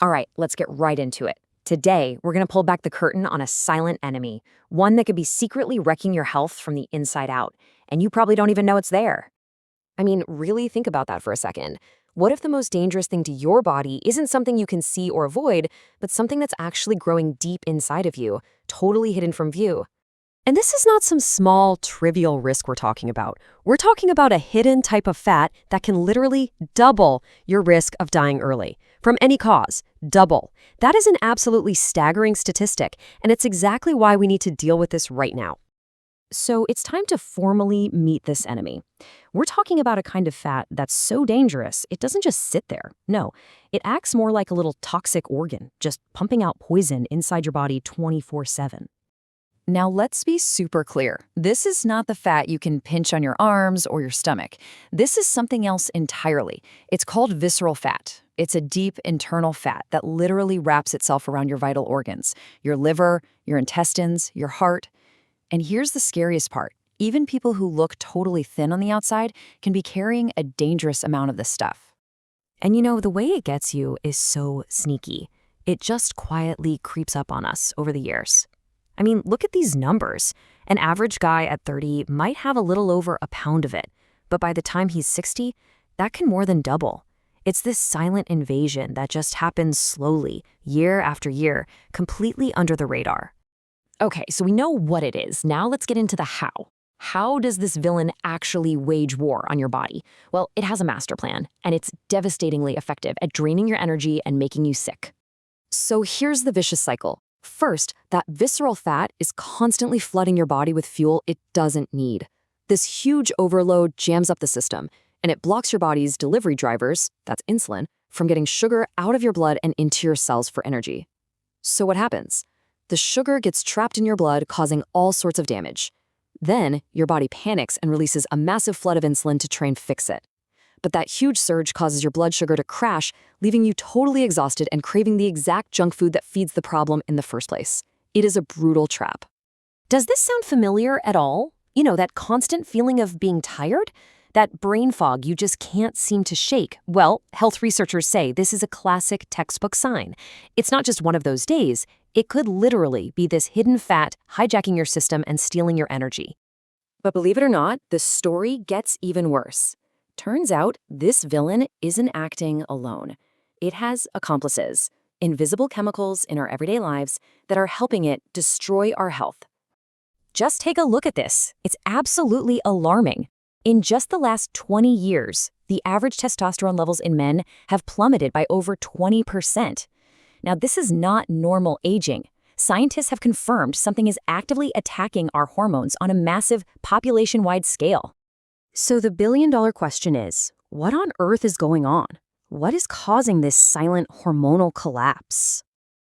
All right, let's get right into it. Today, we're going to pull back the curtain on a silent enemy, one that could be secretly wrecking your health from the inside out, and you probably don't even know it's there. I mean, really think about that for a second. What if the most dangerous thing to your body isn't something you can see or avoid, but something that's actually growing deep inside of you, totally hidden from view? And this is not some small, trivial risk we're talking about. We're talking about a hidden type of fat that can literally double your risk of dying early. From any cause, double. That is an absolutely staggering statistic, and it's exactly why we need to deal with this right now. So it's time to formally meet this enemy. We're talking about a kind of fat that's so dangerous, it doesn't just sit there. No, it acts more like a little toxic organ, just pumping out poison inside your body 24/7. Now let's be super clear. This is not the fat you can pinch on your arms or your stomach. This is something else entirely. It's called visceral fat. It's a deep internal fat that literally wraps itself around your vital organs, your liver, your intestines, your heart. And here's the scariest part. Even people who look totally thin on the outside can be carrying a dangerous amount of this stuff. And the way it gets you is so sneaky. It just quietly creeps up on us over the years. I mean, look at these numbers. An average guy at 30 might have a little over a pound of it, but by the time he's 60, that can more than double. It's this silent invasion that just happens slowly, year after year, completely under the radar. Okay, so we know what it is. Now let's get into the how. How does this villain actually wage war on your body? Well, it has a master plan, and it's devastatingly effective at draining your energy and making you sick. So here's the vicious cycle. First, that visceral fat is constantly flooding your body with fuel it doesn't need. This huge overload jams up the system, and it blocks your body's delivery drivers, that's insulin, from getting sugar out of your blood and into your cells for energy. So what happens? The sugar gets trapped in your blood, causing all sorts of damage. Then, your body panics and releases a massive flood of insulin to try and fix it. But that huge surge causes your blood sugar to crash, leaving you totally exhausted and craving the exact junk food that feeds the problem in the first place. It is a brutal trap. Does this sound familiar at all? That constant feeling of being tired? That brain fog you just can't seem to shake? Well, health researchers say this is a classic textbook sign. It's not just one of those days. It could literally be this hidden fat hijacking your system and stealing your energy. But believe it or not, the story gets even worse. Turns out, this villain isn't acting alone. It has accomplices, invisible chemicals in our everyday lives that are helping it destroy our health. Just take a look at this. It's absolutely alarming. In just the last 20 years, the average testosterone levels in men have plummeted by over 20%. Now, this is not normal aging. Scientists have confirmed something is actively attacking our hormones on a massive population-wide scale. So the billion-dollar question is, what on earth is going on? What is causing this silent hormonal collapse?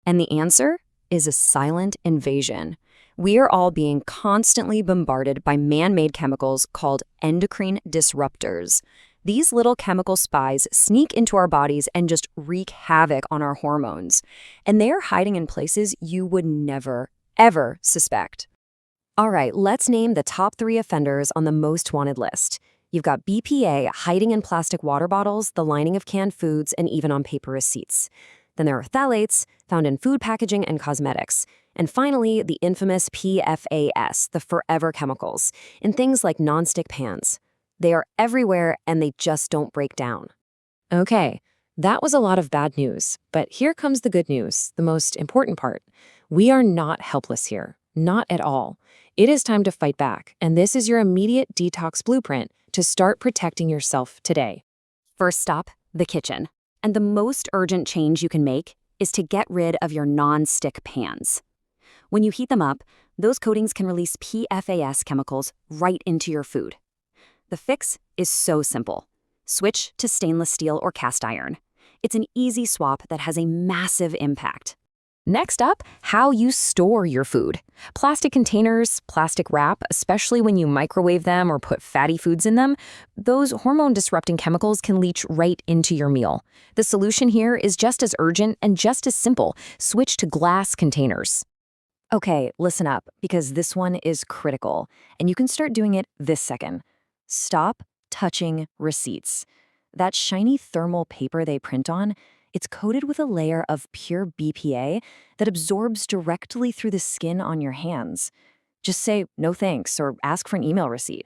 And the answer is a silent invasion. We are all being constantly bombarded by man-made chemicals called endocrine disruptors. These little chemical spies sneak into our bodies and just wreak havoc on our hormones. And they are hiding in places you would never, ever suspect. All right, let's name the top 3 offenders on the most wanted list. You've got BPA hiding in plastic water bottles, the lining of canned foods, and even on paper receipts. Then there are phthalates, found in food packaging and cosmetics. And finally, the infamous PFAS, the forever chemicals, in things like nonstick pans. They are everywhere, and they just don't break down. Okay, that was a lot of bad news, but here comes the good news, the most important part. We are not helpless here. Not at all. It is time to fight back, and this is your immediate detox blueprint to start protecting yourself today. First stop, the kitchen. And the most urgent change you can make is to get rid of your non-stick pans. When you heat them up, those coatings can release PFAS chemicals right into your food. The fix is so simple. Switch to stainless steel or cast iron. It's an easy swap that has a massive impact. Next up, how you store your food. Plastic containers, plastic wrap, especially when you microwave them or put fatty foods in them, those hormone-disrupting chemicals can leach right into your meal. The solution here is just as urgent and just as simple. Switch to glass containers. Okay, listen up, because this one is critical, and you can start doing it this second. Stop touching receipts. That shiny thermal paper they print on, It's coated with a layer of pure BPA that absorbs directly through the skin on your hands. Just say no thanks or ask for an email receipt.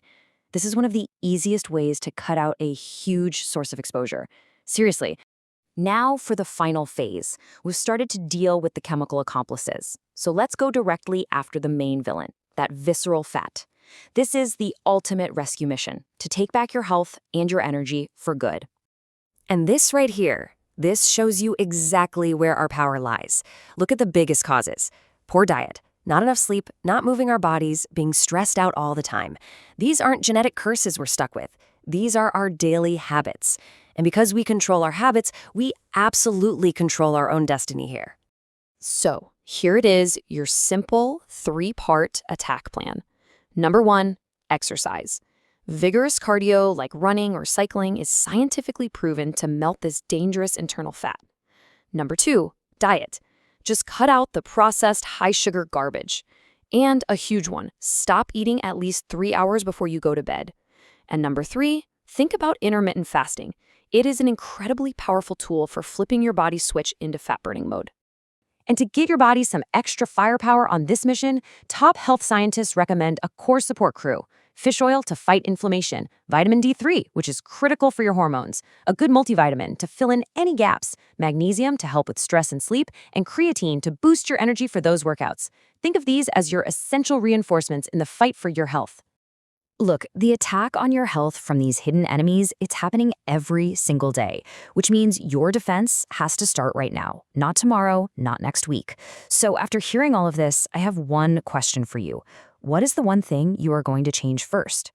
This is one of the easiest ways to cut out a huge source of exposure. Seriously. Now for the final phase. We've started to deal with the chemical accomplices. So let's go directly after the main villain, that visceral fat. This is the ultimate rescue mission, to take back your health and your energy for good. And this right here, this shows you exactly where our power lies. Look at the biggest causes. Poor diet, not enough sleep, not moving our bodies, being stressed out all the time. These aren't genetic curses we're stuck with. These are our daily habits. And because we control our habits, we absolutely control our own destiny here. So here it is, your simple 3-part attack plan. Number 1, exercise. Vigorous cardio like running or cycling is scientifically proven to melt this dangerous internal fat. Number 2, diet. Just cut out the processed high-sugar garbage. And a huge one, stop eating at least 3 hours before you go to bed. And number 3, think about intermittent fasting. It is an incredibly powerful tool for flipping your body's switch into fat-burning mode. And to give your body some extra firepower on this mission, top health scientists recommend a core support crew. Fish oil to fight inflammation, vitamin D3, which is critical for your hormones, a good multivitamin to fill in any gaps, magnesium to help with stress and sleep, and creatine to boost your energy for those workouts. Think of these as your essential reinforcements in the fight for your health. Look, the attack on your health from these hidden enemies, it's happening every single day, which means your defense has to start right now, not tomorrow, not next week. So after hearing all of this, I have one question for you. What is the one thing you are going to change first?